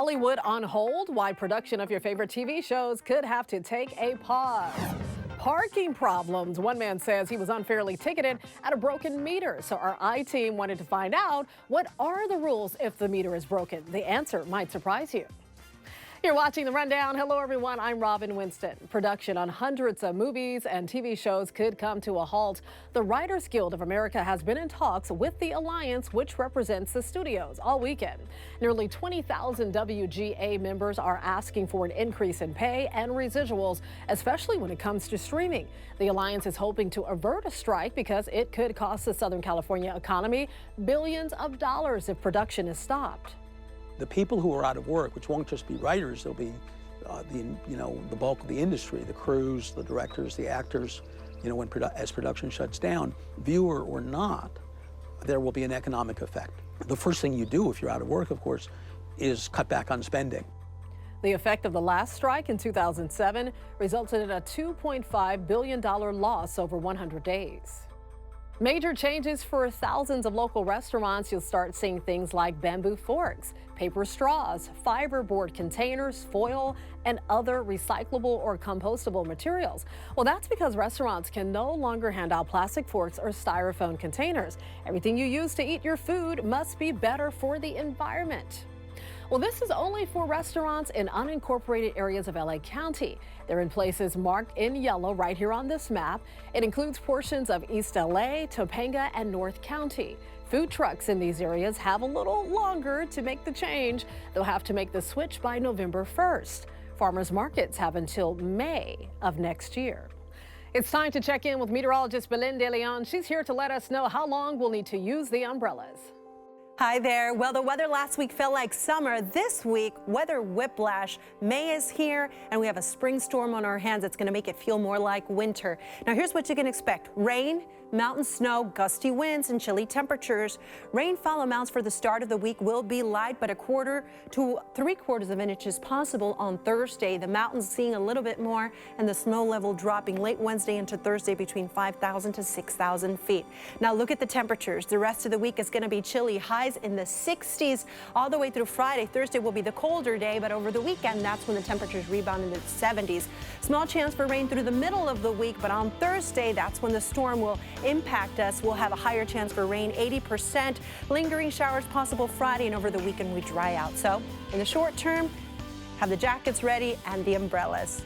Hollywood on hold? Why production of your favorite TV shows could have to take a pause. Parking problems. One man says he was unfairly ticketed at a broken meter. So our I-team wanted to find out, what are the rules if the meter is broken? The answer might surprise you. You're watching The Rundown. Hello, everyone. I'm Robin Winston. Production on hundreds of movies and TV shows could come to a halt. The Writers Guild of America has been in talks with the Alliance, which represents the studios, all weekend. Nearly 20,000 WGA members are asking for an increase in pay and residuals, especially when it comes to streaming. The Alliance is hoping to avert a strike because it could cost the Southern California economy billions of dollars if production is stopped. The people who are out of work, which won't just be writers, they'll be the bulk of the industry, the crews, the directors, the actors. As production shuts down, viewer or not, there will be an economic effect. The first thing you do if you're out of work, of course, is cut back on spending. The effect of the last strike in 2007 resulted in a $2.5 billion loss over 100 days. Major changes for thousands of local restaurants. You'll start seeing things like bamboo forks, paper straws, fiberboard containers, foil, and other recyclable or compostable materials. Well, that's because restaurants can no longer hand out plastic forks or styrofoam containers. Everything you use to eat your food must be better for the environment. Well, this is only for restaurants in unincorporated areas of LA County. They're in places marked in yellow right here on this map. It includes portions of East LA, Topanga, and North County. Food trucks in these areas have a little longer to make the change. They'll have to make the switch by November 1st. Farmers markets have until May of next year. It's time to check in with meteorologist Belen De Leon. She's here to let us know how long we'll need to use the umbrellas. Hi there. Well, the weather last week felt like summer. This week, weather whiplash. May is here, and we have a spring storm on our hands. It's going to make it feel more like winter. Now, here's what you can expect. Rain, mountain snow, gusty winds, and chilly temperatures. Rainfall amounts for the start of the week will be light, but 1/4 to 3/4 of an inch is possible on Thursday. The mountains seeing a little bit more, and the snow level dropping late Wednesday into Thursday between 5,000 to 6,000 feet. Now, look at the temperatures. The rest of the week is going to be chilly. Highs in the 60s all the way through Friday. Thursday will be the colder day, but over the weekend, that's when the temperatures rebound into the 70s. Small chance for rain through the middle of the week, but on Thursday, that's when the storm will impact us. We'll have a higher chance for rain, 80%. Lingering showers possible Friday, and over the weekend we dry out. So in the short term, have the jackets ready and the umbrellas.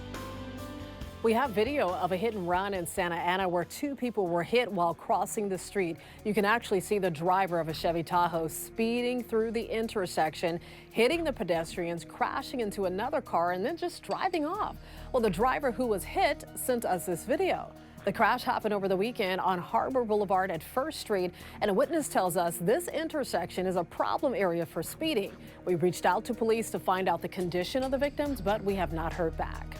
We have video of a hit and run in Santa Ana where 2 people were hit while crossing the street. You can actually see the driver of a Chevy Tahoe speeding through the intersection, hitting the pedestrians, crashing into another car, and then just driving off. Well, the driver who was hit sent us this video. The crash happened over the weekend on Harbor Boulevard at 1st Street, and a witness tells us this intersection is a problem area for speeding. We reached out to police to find out the condition of the victims, but we have not heard back.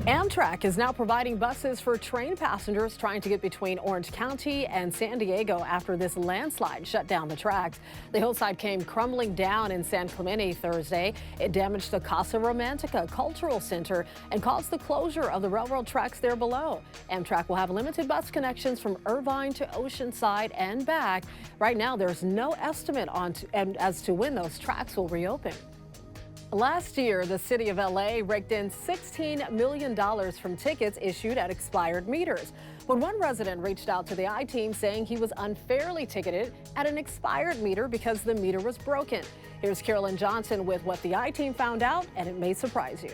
Amtrak is now providing buses for train passengers trying to get between Orange County and San Diego after this landslide shut down the tracks. The hillside came crumbling down in San Clemente Thursday. It damaged the Casa Romantica Cultural Center and caused the closure of the railroad tracks there below. Amtrak will have limited bus connections from Irvine to Oceanside and back. Right now, there's no estimate as to when those tracks will reopen. Last year, the city of LA raked in $16 million from tickets issued at expired meters. When one resident reached out to the I-team saying he was unfairly ticketed at an expired meter because the meter was broken. Here's Carolyn Johnson with what the I-team found out, and it may surprise you.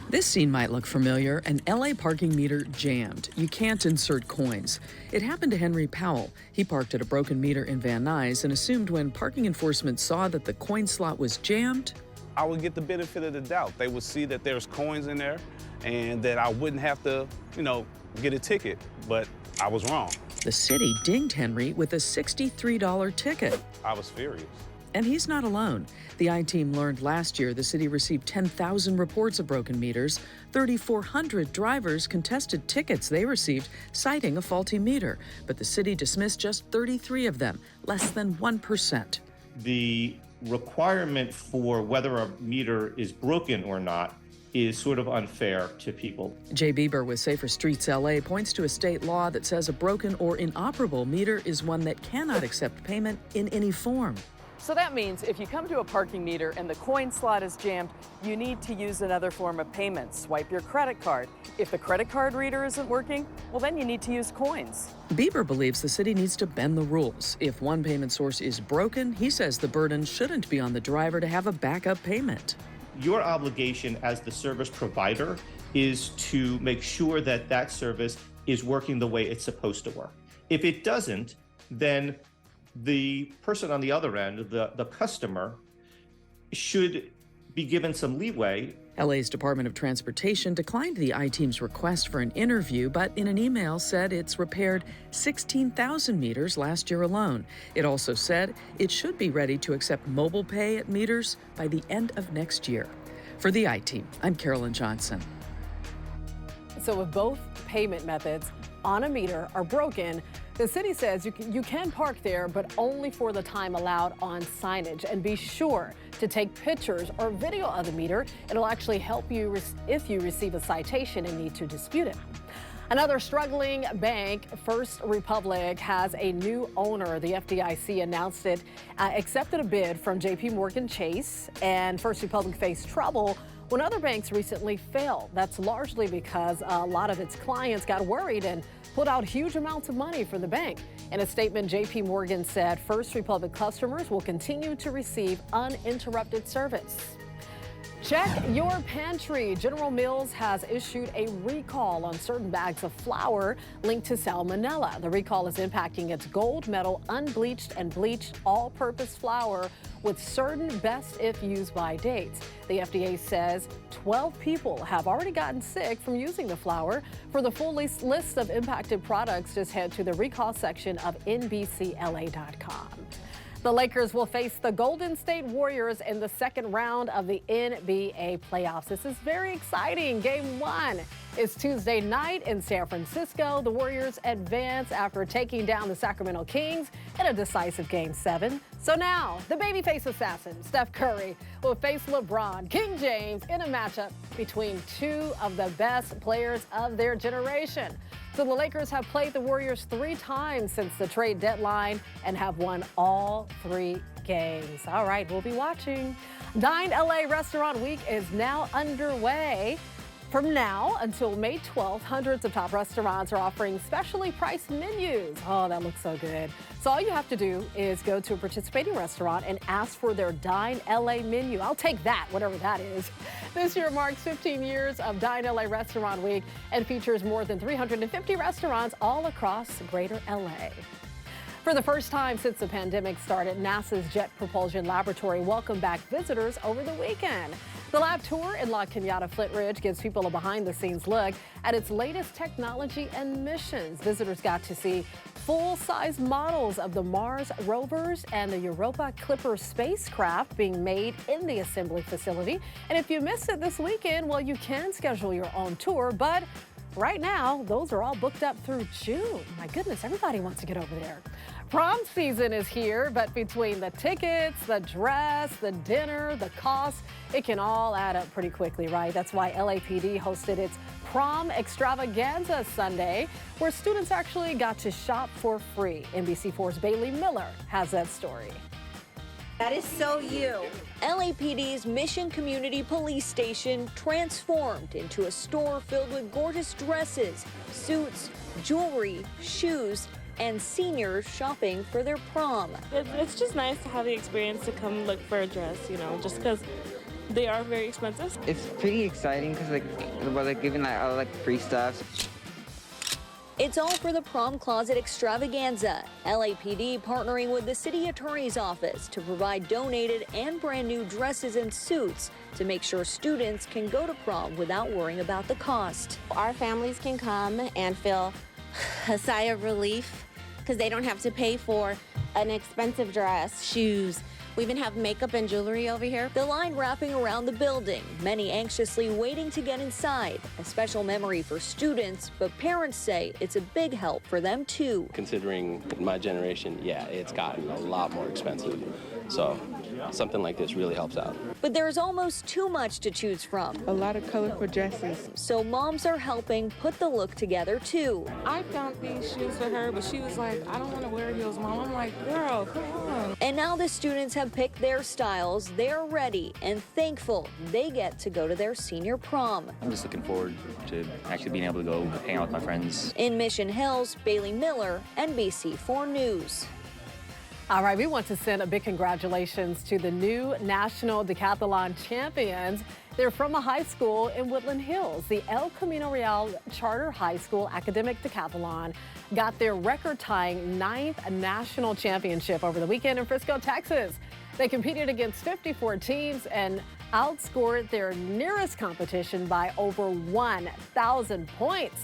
This scene might look familiar. An LA parking meter jammed. You can't insert coins. It happened to Henry Powell. He parked at a broken meter in Van Nuys and assumed when parking enforcement saw that the coin slot was jammed, I would get the benefit of the doubt. They would see that there's coins in there and that I wouldn't have to, get a ticket, but I was wrong. The city dinged Henry with a $63 ticket. I was furious. And he's not alone. The I-team learned last year the city received 10,000 reports of broken meters. 3,400 drivers contested tickets they received citing a faulty meter. But the city dismissed just 33 of them, less than 1%. The requirement for whether a meter is broken or not is sort of unfair to people. Jay Bieber with Safer Streets LA points to a state law that says a broken or inoperable meter is one that cannot accept payment in any form. So that means if you come to a parking meter and the coin slot is jammed, you need to use another form of payment. Swipe your credit card. If the credit card reader isn't working, well, then you need to use coins. Bieber believes the city needs to bend the rules. If one payment source is broken, he says the burden shouldn't be on the driver to have a backup payment. Your obligation as the service provider is to make sure that that service is working the way it's supposed to work. If it doesn't, then the person on the other end, the customer, should be given some leeway. LA's Department of Transportation declined the I-Team's request for an interview, but in an email said it's repaired 16,000 meters last year alone. It also said it should be ready to accept mobile pay at meters by the end of next year. For the I-Team, I'm Carolyn Johnson. So if both payment methods on a meter are broken, the city says you can park there, but only for the time allowed on signage. And be sure to take pictures or video of the meter. It'll actually help you if you receive a citation and need to dispute it. Another struggling bank, First Republic, has a new owner. The FDIC announced it, accepted a bid from JP Chase, and First Republic faced trouble when other banks recently failed. That's largely because a lot of its clients got worried and pulled out huge amounts of money from the bank. In a statement, JP Morgan said First Republic customers will continue to receive uninterrupted service. Check your pantry. General Mills has issued a recall on certain bags of flour linked to salmonella. The recall is impacting its gold medal unbleached and bleached all-purpose flour with certain best if used by dates. The FDA says 12 people have already gotten sick from using the flour. For the full list of impacted products, just head to the recall section of NBCLA.com. The Lakers will face the Golden State Warriors in the second round of the NBA playoffs. This is very exciting. Game 1 is Tuesday night in San Francisco. The Warriors advance after taking down the Sacramento Kings in a decisive Game 7. So now, the babyface assassin, Steph Curry, will face LeBron, King James, in a matchup between two of the best players of their generation. So the Lakers have played the Warriors 3 times since the trade deadline and have won all 3 games. All right, we'll be watching. Dine LA Restaurant Week is now underway. From now until May 12th, hundreds of top restaurants are offering specially priced menus. Oh, that looks so good. So all you have to do is go to a participating restaurant and ask for their Dine LA menu. I'll take that, whatever that is. This year marks 15 years of Dine LA Restaurant Week and features more than 350 restaurants all across Greater LA. For the first time since the pandemic started, NASA's Jet Propulsion Laboratory welcomed back visitors over the weekend. The lab tour in La Cañada Flintridge gives people a behind-the-scenes look at its latest technology and missions. Visitors got to see full-size models of the Mars rovers and the Europa Clipper spacecraft being made in the assembly facility. And if you missed it this weekend, well, you can schedule your own tour, but right now, those are all booked up through June. My goodness, everybody wants to get over there. Prom season is here, but between the tickets, the dress, the dinner, the cost, it can all add up pretty quickly, right? That's why LAPD hosted its Prom Extravaganza Sunday, where students actually got to shop for free. NBC4's Bailey Miller has that story. That is so you. LAPD's Mission Community Police Station transformed into a store filled with gorgeous dresses, suits, jewelry, shoes, and seniors shopping for their prom. It's just nice to have the experience to come look for a dress, you know, just because they are very expensive. It's pretty exciting because they're giving all free stuff. It's all for the Prom Closet Extravaganza. LAPD partnering with the City Attorney's Office to provide donated and brand new dresses and suits to make sure students can go to prom without worrying about the cost. Our families can come and feel a sigh of relief because they don't have to pay for an expensive dress, shoes. We even have makeup and jewelry over here. The line wrapping around the building, many anxiously waiting to get inside. A special memory for students, but parents say it's a big help for them too. Considering my generation, yeah, it's gotten a lot more expensive. So something like this really helps out. But there's almost too much to choose from. A lot of colorful dresses. So moms are helping put the look together too. I found these shoes for her, but she was like, I don't want to wear heels, Mom. I'm like, girl, come on. And now the students have have picked their styles, they're ready and thankful they get to go to their senior prom. I'm just looking forward to actually being able to go hang out with my friends. In Mission Hills, Bailey Miller, NBC4 News. All right, we want to send a big congratulations to the new national decathlon champions. They're from a high school in Woodland Hills. The El Camino Real Charter High School Academic Decathlon got their record-tying 9th national championship over the weekend in Frisco, Texas. They competed against 54 teams and outscored their nearest competition by over 1,000 points.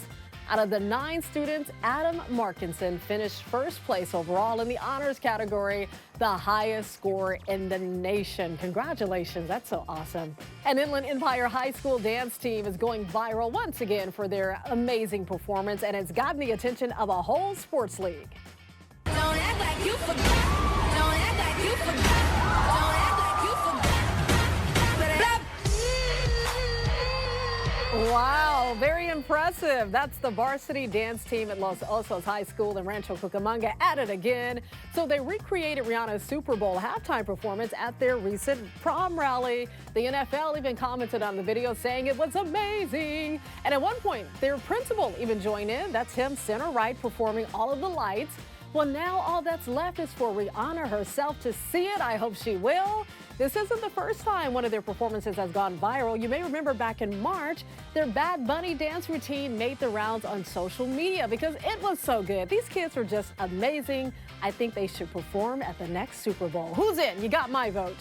Out of the 9 students, Adam Markinson finished first place overall in the honors category, the highest score in the nation. Congratulations, that's so awesome. An Inland Empire High School dance team is going viral once again for their amazing performance, and it's gotten the attention of a whole sports league. Don't act like you forgot. Don't act like you forgot. Don't act like you forgot. Wow, very impressive. That's the varsity dance team at Los Osos High School in Rancho Cucamonga at it again. So they recreated Rihanna's Super Bowl halftime performance at their recent prom rally. The NFL even commented on the video saying it was amazing. And at one point, their principal even joined in. That's him center right performing all of the lights. Well, now all that's left is for Rihanna herself to see it. I hope she will. This isn't the first time one of their performances has gone viral. You may remember back in March, their Bad Bunny dance routine made the rounds on social media because it was so good. These kids are just amazing. I think they should perform at the next Super Bowl. Who's in? You got my vote.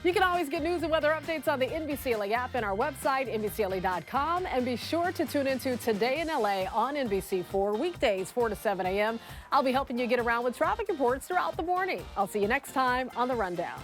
You can always get news and weather updates on the NBCLA app and our website, NBCLA.com. And be sure to tune into Today in LA on NBC4 weekdays, 4 to 7 a.m. I'll be helping you get around with traffic reports throughout the morning. I'll see you next time on The Rundown.